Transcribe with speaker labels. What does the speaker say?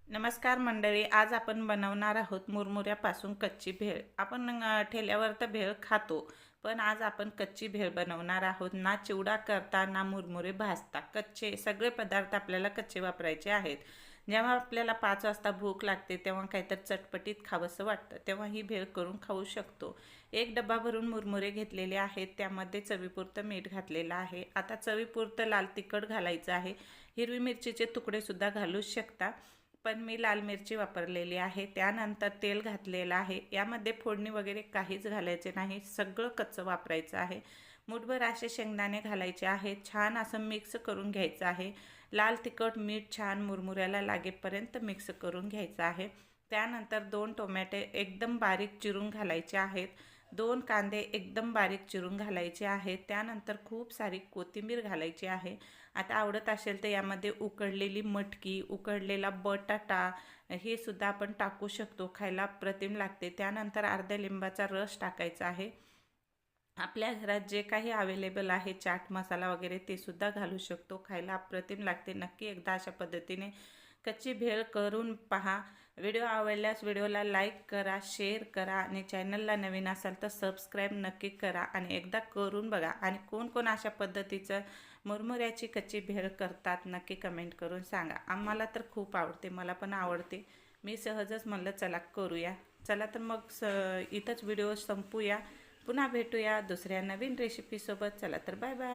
Speaker 1: नमस्कार मंडळी, आज आपण बनवणार आहोत मुरमुऱ्यापासून कच्ची भेळ। आपण ठेल्यावर तर भेळ खातो, पण आज आपण कच्ची भेळ बनवणार आहोत। ना चिवडा करता ना मुरमुरे भाजता, कच्चे सगळे पदार्थ आपल्याला कच्चे वापरायचे आहेत। जेव्हा आपल्याला 5 वाजता भूक लागते तेव्हा काहीतरी चटपटीत खावंसं वाटतं, तेव्हा ही भेळ करून खाऊ शकतो। एक डब्बा भरून मुरमुरे घेतलेले आहेत, त्यामध्ये चवीपुरतं मीठ घातलेलं आहे। आता चवीपुरतं लाल तिखट घालायचं आहे। हिरवी मिरचीचे तुकडे सुद्धा घालू शकता, पण मी लाल मिरची वापरलेली आहे। त्यानंतर तेल घातलेलं आहे। यामध्ये फोडणी वगैरे काहीच घालायचे नाही, सगळं कच्चं वापरायचं आहे। मुठभर असे शेंगदाणे घालायचे आहेत, छान असं मिक्स करून घ्यायचं आहे। लाल तिखट मीठ छान मुरमुऱ्याला लागेपर्यंत मिक्स करून घ्यायचं आहे। त्यानंतर 2 टोमॅटे एकदम बारीक चिरून घालायचे आहेत। 2 कांदे एकदम बारीक चिरून घालायचे आहेत। त्यानंतर खूप सारी कोथिंबीर घालायची आहे। आता आवडत असेल तर यामध्ये उकडलेली मटकी, उकडलेला बटाटा हे सुद्धा आपण टाकू शकतो, खायला अप्रतिम लागते। त्यानंतर अर्ध्या लिंबाचा रस टाकायचा आहे। आपल्या घरात जे काही अवेलेबल आहे चाट मसाला वगैरे ते सुद्धा घालू शकतो, खायला अप्रतिम लागते। नक्की एकदा अशा पद्धतीने कच्ची भेळ करून पहा। व्हिडिओ आवडल्यास व्हिडिओला लाईक करा, शेअर करा आणि चॅनलला नवीन असाल तर सबस्क्राईब नक्की करा आणि एकदा करून बघा। आणि कोण कोण अशा पद्धतीचं मुरमुऱ्याची कच्ची भेळ करतात नक्की कमेंट करून सांगा। आम्हाला तर खूप आवडते, मला पण आवडते। मी सहजच म्हणलं चला करूया। चला तर मग इथंच व्हिडिओ संपूया, पुन्हा भेटूया दुसऱ्या नवीन रेसिपीसोबत। चला तर बाय बाय।